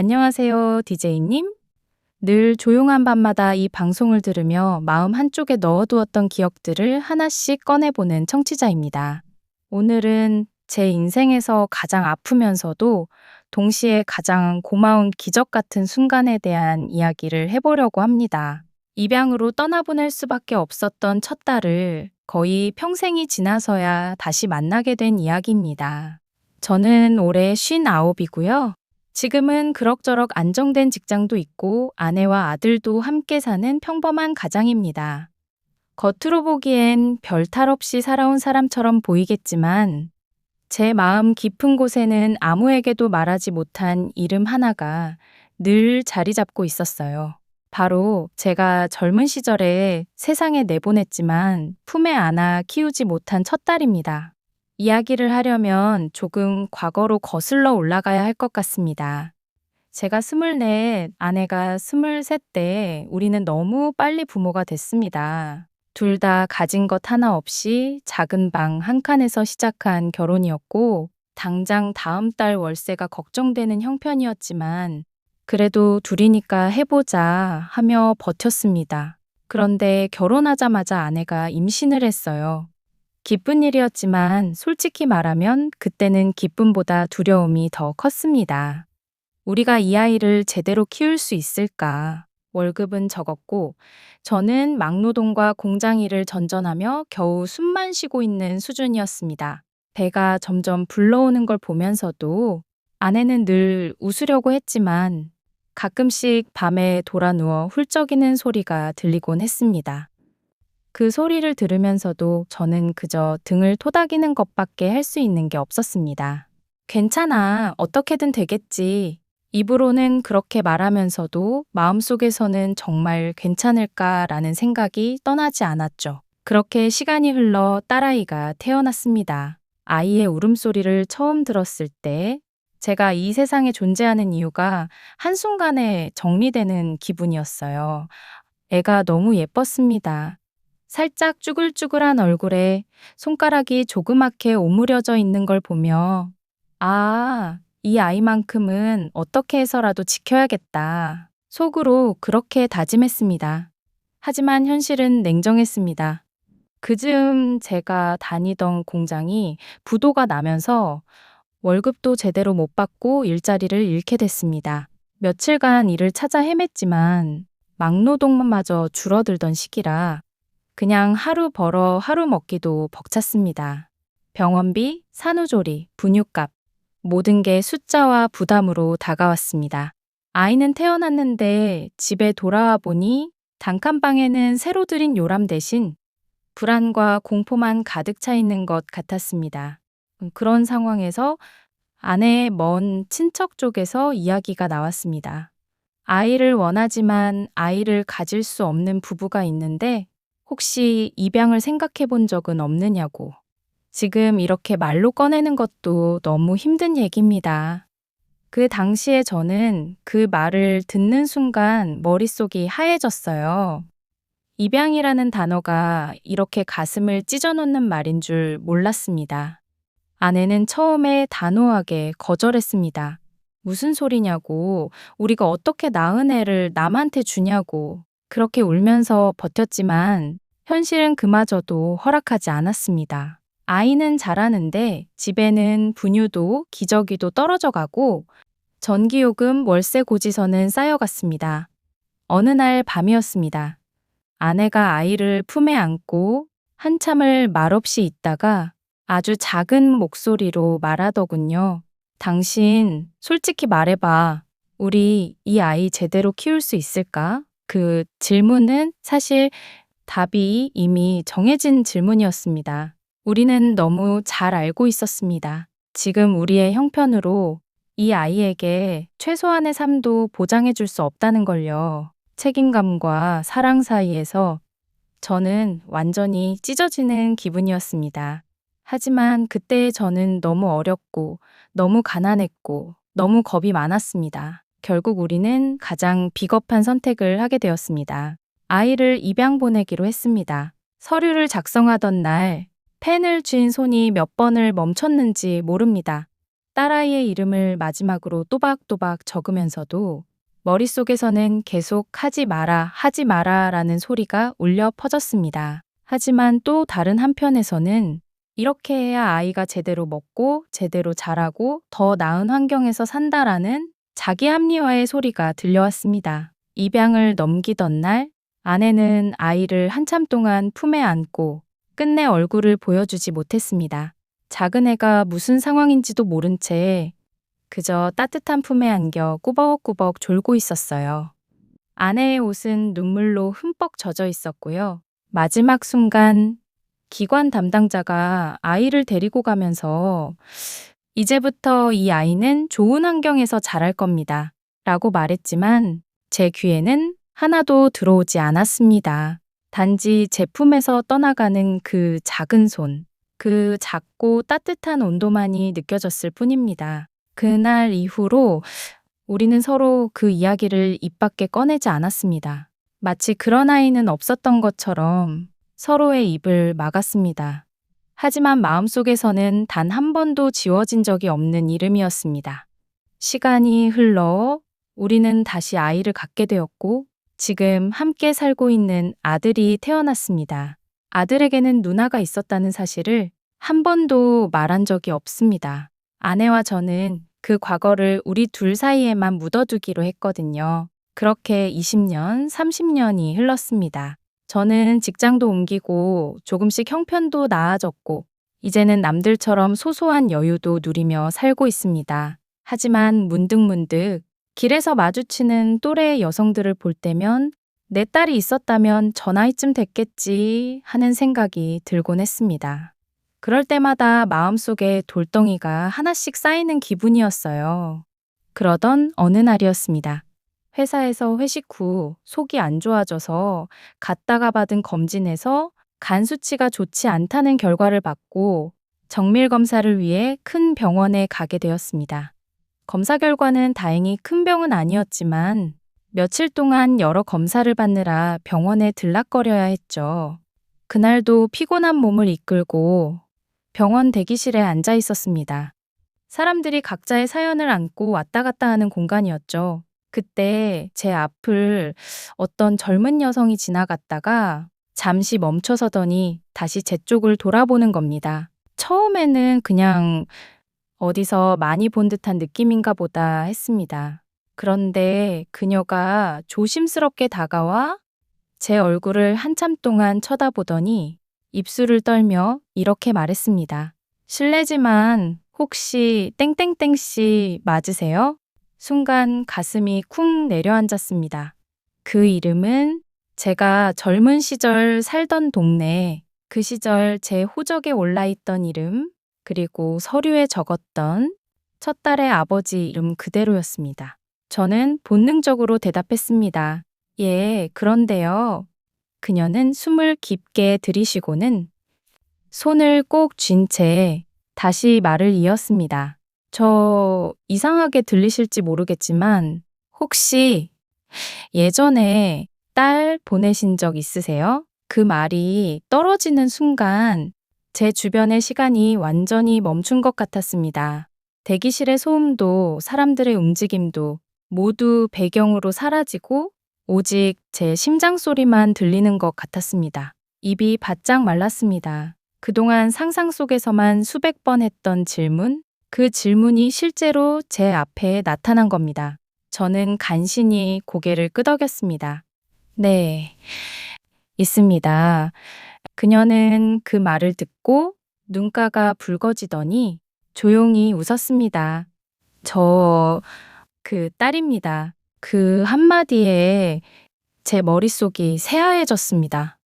안녕하세요, 디제이님. 늘 조용한 밤마다 이 방송을 들으며 마음 한쪽에 넣어두었던 기억들을 하나씩 꺼내보는 청취자입니다. 오늘은 제 인생에서 가장 아프면서도 동시에 가장 고마운 기적 같은 순간에 대한 이야기를 해보려고 합니다. 입양으로 떠나보낼 수밖에 없었던 첫 딸을 거의 평생이 지나서야 다시 만나게 된 이야기입니다. 저는 올해 59이고요. 지금은 그럭저럭 안정된 직장도 있고 아내와 아들도 함께 사는 평범한 가장입니다. 겉으로 보기엔 별 탈 없이 살아온 사람처럼 보이겠지만 제 마음 깊은 곳에는 아무에게도 말하지 못한 이름 하나가 늘 자리 잡고 있었어요. 바로 제가 젊은 시절에 세상에 내보냈지만 품에 안아 키우지 못한 첫 딸입니다. 이야기를 하려면 조금 과거로 거슬러 올라가야 할 것 같습니다. 제가 24, 아내가 23 때 우리는 너무 빨리 부모가 됐습니다. 둘 다 가진 것 하나 없이 작은 방 한 칸에서 시작한 결혼이었고, 당장 다음 달 월세가 걱정되는 형편이었지만, 그래도 둘이니까 해보자 하며 버텼습니다. 그런데 결혼하자마자 아내가 임신을 했어요. 기쁜 일이었지만 솔직히 말하면 그때는 기쁨보다 두려움이 더 컸습니다. 우리가 이 아이를 제대로 키울 수 있을까? 월급은 적었고 저는 막노동과 공장 일을 전전하며 겨우 숨만 쉬고 있는 수준이었습니다. 배가 점점 불러오는 걸 보면서도 아내는 늘 웃으려고 했지만 가끔씩 밤에 돌아 누워 훌쩍이는 소리가 들리곤 했습니다. 그 소리를 들으면서도 저는 그저 등을 토닥이는 것밖에 할 수 있는 게 없었습니다. 괜찮아, 어떻게든 되겠지. 입으로는 그렇게 말하면서도 마음속에서는 정말 괜찮을까라는 생각이 떠나지 않았죠. 그렇게 시간이 흘러 딸아이가 태어났습니다. 아이의 울음소리를 처음 들었을 때 제가 이 세상에 존재하는 이유가 한순간에 정리되는 기분이었어요. 애가 너무 예뻤습니다. 살짝 쭈글쭈글한 얼굴에 손가락이 조그맣게 오므려져 있는 걸 보며 이 아이만큼은 어떻게 해서라도 지켜야겠다. 속으로 그렇게 다짐했습니다. 하지만 현실은 냉정했습니다. 그즈음 제가 다니던 공장이 부도가 나면서 월급도 제대로 못 받고 일자리를 잃게 됐습니다. 며칠간 일을 찾아 헤맸지만 막노동마저 줄어들던 시기라 그냥 하루 벌어 하루 먹기도 벅찼습니다. 병원비, 산후조리, 분유값, 모든 게 숫자와 부담으로 다가왔습니다. 아이는 태어났는데 집에 돌아와 보니 단칸방에는 새로 들인 요람 대신 불안과 공포만 가득 차 있는 것 같았습니다. 그런 상황에서 아내의 먼 친척 쪽에서 이야기가 나왔습니다. 아이를 원하지만 아이를 가질 수 없는 부부가 있는데 혹시 입양을 생각해 본 적은 없느냐고. 지금 이렇게 말로 꺼내는 것도 너무 힘든 얘기입니다. 그 당시에 저는 그 말을 듣는 순간 머릿속이 하얘졌어요. 입양이라는 단어가 이렇게 가슴을 찢어놓는 말인 줄 몰랐습니다. 아내는 처음에 단호하게 거절했습니다. 무슨 소리냐고, 우리가 어떻게 낳은 애를 남한테 주냐고. 그렇게 울면서 버텼지만 현실은 그마저도 허락하지 않았습니다. 아이는 자라는데 집에는 분유도 기저귀도 떨어져 가고 전기요금, 월세 고지서는 쌓여갔습니다. 어느 날 밤이었습니다. 아내가 아이를 품에 안고 한참을 말없이 있다가 아주 작은 목소리로 말하더군요. 당신, 솔직히 말해봐. 우리 이 아이 제대로 키울 수 있을까? 그 질문은 사실 답이 이미 정해진 질문이었습니다. 우리는 너무 잘 알고 있었습니다. 지금 우리의 형편으로 이 아이에게 최소한의 삶도 보장해 줄 수 없다는 걸요. 책임감과 사랑 사이에서 저는 완전히 찢어지는 기분이었습니다. 하지만 그때의 저는 너무 어렸고, 너무 가난했고, 너무 겁이 많았습니다. 결국 우리는 가장 비겁한 선택을 하게 되었습니다. 아이를 입양 보내기로 했습니다. 서류를 작성하던 날, 펜을 쥔 손이 몇 번을 멈췄는지 모릅니다. 딸아이의 이름을 마지막으로 또박또박 적으면서도 머릿속에서는 계속 하지 마라 라는 소리가 울려 퍼졌습니다. 하지만 또 다른 한편에서는 이렇게 해야 아이가 제대로 먹고 제대로 자라고 더 나은 환경에서 산다라는 자기 합리화의 소리가 들려왔습니다. 입양을 넘기던 날, 아내는 아이를 한참 동안 품에 안고 끝내 얼굴을 보여주지 못했습니다. 작은 애가 무슨 상황인지도 모른 채 그저 따뜻한 품에 안겨 꾸벅꾸벅 졸고 있었어요. 아내의 옷은 눈물로 흠뻑 젖어 있었고요. 마지막 순간 기관 담당자가 아이를 데리고 가면서 이제부터 이 아이는 좋은 환경에서 자랄 겁니다. 라고 말했지만 제 귀에는 하나도 들어오지 않았습니다. 단지 제품에서 떠나가는 그 작은 손, 그 작고 따뜻한 온도만이 느껴졌을 뿐입니다. 그날 이후로 우리는 서로 그 이야기를 입 밖에 꺼내지 않았습니다. 마치 그런 아이는 없었던 것처럼 서로의 입을 막았습니다. 하지만 마음속에서는 단 한 번도 지워진 적이 없는 이름이었습니다. 시간이 흘러 우리는 다시 아이를 갖게 되었고 지금 함께 살고 있는 아들이 태어났습니다. 아들에게는 누나가 있었다는 사실을 한 번도 말한 적이 없습니다. 아내와 저는 그 과거를 우리 둘 사이에만 묻어두기로 했거든요. 그렇게 20년, 30년이 흘렀습니다. 저는 직장도 옮기고 조금씩 형편도 나아졌고 이제는 남들처럼 소소한 여유도 누리며 살고 있습니다. 하지만 문득문득 길에서 마주치는 또래의 여성들을 볼 때면 내 딸이 있었다면 저 나이쯤 됐겠지 하는 생각이 들곤 했습니다. 그럴 때마다 마음속에 돌덩이가 하나씩 쌓이는 기분이었어요. 그러던 어느 날이었습니다. 회사에서 회식 후 속이 안 좋아져서 갔다가 받은 검진에서 간 수치가 좋지 않다는 결과를 받고 정밀 검사를 위해 큰 병원에 가게 되었습니다. 검사 결과는 다행히 큰 병은 아니었지만 며칠 동안 여러 검사를 받느라 병원에 들락거려야 했죠. 그날도 피곤한 몸을 이끌고 병원 대기실에 앉아 있었습니다. 사람들이 각자의 사연을 안고 왔다 갔다 하는 공간이었죠. 그때 제 앞을 어떤 젊은 여성이 지나갔다가 잠시 멈춰서더니 다시 제 쪽을 돌아보는 겁니다. 처음에는 그냥 어디서 많이 본 듯한 느낌인가 보다 했습니다. 그런데 그녀가 조심스럽게 다가와 제 얼굴을 한참 동안 쳐다보더니 입술을 떨며 이렇게 말했습니다. 실례지만 혹시 땡땡땡 씨 맞으세요? 순간 가슴이 쿵 내려앉았습니다. 그 이름은 제가 젊은 시절 살던 동네, 그 시절 제 호적에 올라있던 이름, 그리고 서류에 적었던 첫 딸의 아버지 이름 그대로였습니다. 저는 본능적으로 대답했습니다. 예, 그런데요. 그녀는 숨을 깊게 들이쉬고는 손을 꼭 쥔 채 다시 말을 이었습니다. 저 이상하게 들리실지 모르겠지만 혹시 예전에 딸 보내신 적 있으세요? 그 말이 떨어지는 순간 제 주변의 시간이 완전히 멈춘 것 같았습니다. 대기실의 소음도 사람들의 움직임도 모두 배경으로 사라지고 오직 제 심장 소리만 들리는 것 같았습니다. 입이 바짝 말랐습니다. 그동안 상상 속에서만 수백 번 했던 질문, 그 질문이 실제로 제 앞에 나타난 겁니다. 저는 간신히 고개를 끄덕였습니다. 네, 있습니다. 그녀는 그 말을 듣고 눈가가 붉어지더니 조용히 웃었습니다. 저, 그 딸입니다. 그 한마디에 제 머릿속이 새하얘졌습니다.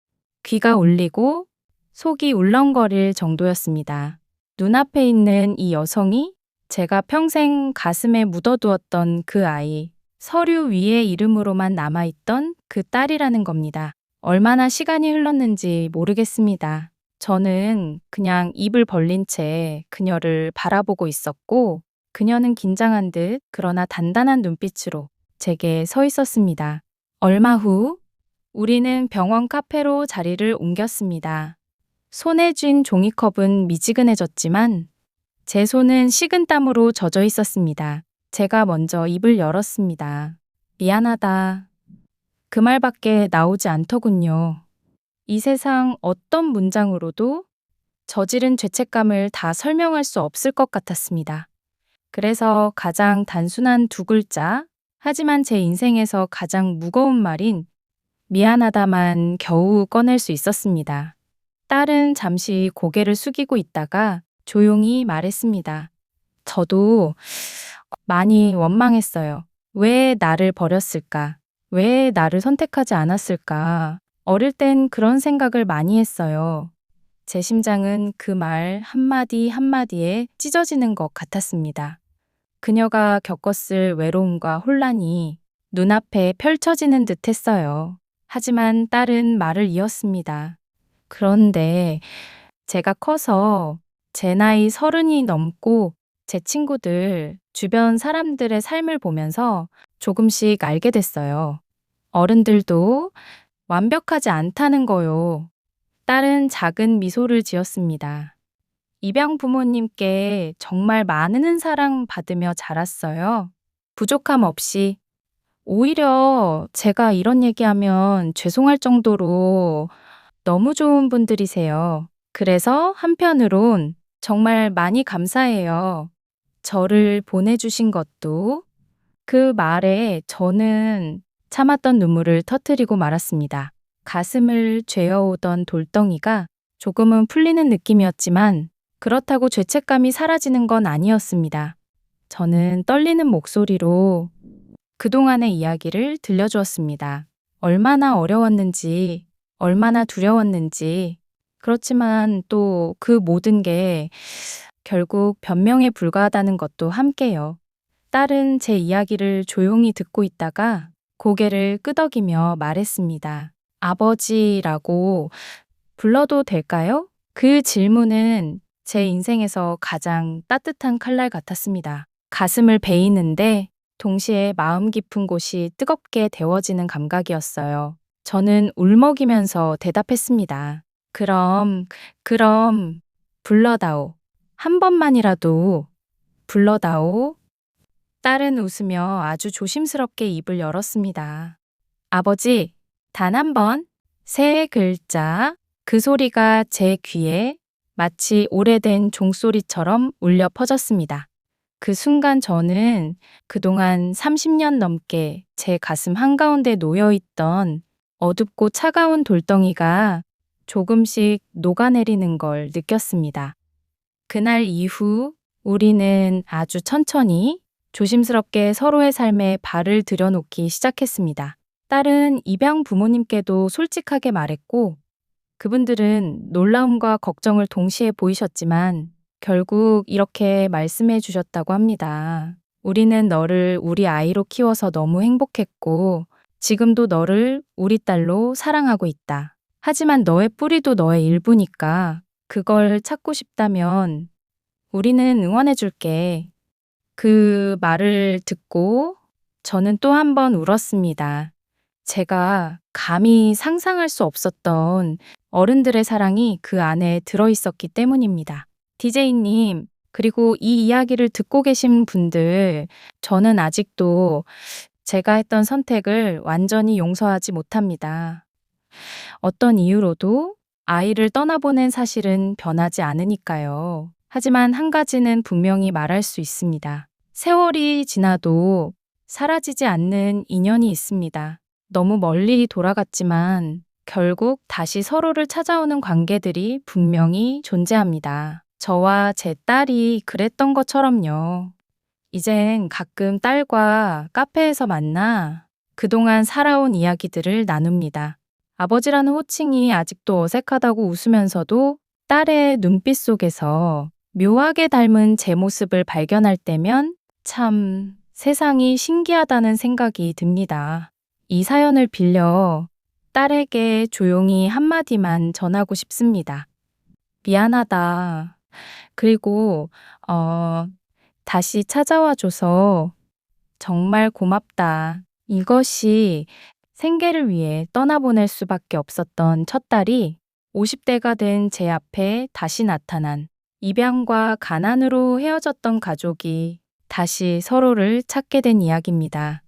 귀가 울리고 속이 울렁거릴 정도였습니다. 눈앞에 있는 이 여성이 제가 평생 가슴에 묻어두었던 그 아이, 서류 위의 이름으로만 남아있던 그 딸이라는 겁니다. 얼마나 시간이 흘렀는지 모르겠습니다. 저는 그냥 입을 벌린 채 그녀를 바라보고 있었고, 그녀는 긴장한 듯 그러나 단단한 눈빛으로 제게 서 있었습니다. 얼마 후, 우리는 병원 카페로 자리를 옮겼습니다. 손에 쥔 종이컵은 미지근해졌지만 제 손은 식은땀으로 젖어 있었습니다. 제가 먼저 입을 열었습니다. 미안하다. 그 말밖에 나오지 않더군요. 이 세상 어떤 문장으로도 저지른 죄책감을 다 설명할 수 없을 것 같았습니다. 그래서 가장 단순한 두 글자, 하지만 제 인생에서 가장 무거운 말인 미안하다만 겨우 꺼낼 수 있었습니다. 딸은 잠시 고개를 숙이고 있다가 조용히 말했습니다. 저도 많이 원망했어요. 왜 나를 버렸을까? 왜 나를 선택하지 않았을까? 어릴 땐 그런 생각을 많이 했어요. 제 심장은 그 말 한마디 한마디에 찢어지는 것 같았습니다. 그녀가 겪었을 외로움과 혼란이 눈앞에 펼쳐지는 듯 했어요. 하지만 딸은 말을 이었습니다. 그런데 제가 커서 제 나이 30이 넘고 제 친구들, 주변 사람들의 삶을 보면서 조금씩 알게 됐어요. 어른들도 완벽하지 않다는 거요. 딸은 작은 미소를 지었습니다. 입양 부모님께 정말 많은 사랑 받으며 자랐어요. 부족함 없이. 오히려 제가 이런 얘기하면 죄송할 정도로 너무 좋은 분들이세요. 그래서 한편으론 정말 많이 감사해요. 저를 보내주신 것도. 그 말에 저는 참았던 눈물을 터뜨리고 말았습니다. 가슴을 죄어오던 돌덩이가 조금은 풀리는 느낌이었지만 그렇다고 죄책감이 사라지는 건 아니었습니다. 저는 떨리는 목소리로 그동안의 이야기를 들려주었습니다. 얼마나 어려웠는지, 얼마나 두려웠는지, 그렇지만 또 그 모든 게 결국 변명에 불과하다는 것도 함께요. 딸은 제 이야기를 조용히 듣고 있다가 고개를 끄덕이며 말했습니다. 아버지라고 불러도 될까요? 그 질문은 제 인생에서 가장 따뜻한 칼날 같았습니다. 가슴을 베이는데 동시에 마음 깊은 곳이 뜨겁게 데워지는 감각이었어요. 저는 울먹이면서 대답했습니다. 그럼, 불러다오. 한 번만이라도 불러다오. 딸은 웃으며 아주 조심스럽게 입을 열었습니다. 아버지, 단 한 번, 세 글자. 그 소리가 제 귀에 마치 오래된 종소리처럼 울려 퍼졌습니다. 그 순간 저는 그동안 30년 넘게 제 가슴 한가운데 놓여있던 어둡고 차가운 돌덩이가 조금씩 녹아내리는 걸 느꼈습니다. 그날 이후 우리는 아주 천천히 조심스럽게 서로의 삶에 발을 들여놓기 시작했습니다. 딸은 입양 부모님께도 솔직하게 말했고 그분들은 놀라움과 걱정을 동시에 보이셨지만 결국 이렇게 말씀해 주셨다고 합니다. 우리는 너를 우리 아이로 키워서 너무 행복했고 지금도 너를 우리 딸로 사랑하고 있다. 하지만 너의 뿌리도 너의 일부니까 그걸 찾고 싶다면 우리는 응원해 줄게. 그 말을 듣고 저는 또 한 번 울었습니다. 제가 감히 상상할 수 없었던 어른들의 사랑이 그 안에 들어있었기 때문입니다. DJ님, 그리고 이 이야기를 듣고 계신 분들, 저는 아직도 제가 했던 선택을 완전히 용서하지 못합니다. 어떤 이유로도 아이를 떠나보낸 사실은 변하지 않으니까요. 하지만 한 가지는 분명히 말할 수 있습니다. 세월이 지나도 사라지지 않는 인연이 있습니다. 너무 멀리 돌아갔지만 결국 다시 서로를 찾아오는 관계들이 분명히 존재합니다. 저와 제 딸이 그랬던 것처럼요. 이젠 가끔 딸과 카페에서 만나 그동안 살아온 이야기들을 나눕니다. 아버지라는 호칭이 아직도 어색하다고 웃으면서도 딸의 눈빛 속에서 묘하게 닮은 제 모습을 발견할 때면 참 세상이 신기하다는 생각이 듭니다. 이 사연을 빌려 딸에게 조용히 한마디만 전하고 싶습니다. 미안하다. 그리고 다시 찾아와줘서 정말 고맙다. 이것이 생계를 위해 떠나보낼 수밖에 없었던 첫 딸이 50대가 된 제 앞에 다시 나타난 입양과 가난으로 헤어졌던 가족이 다시 서로를 찾게 된 이야기입니다.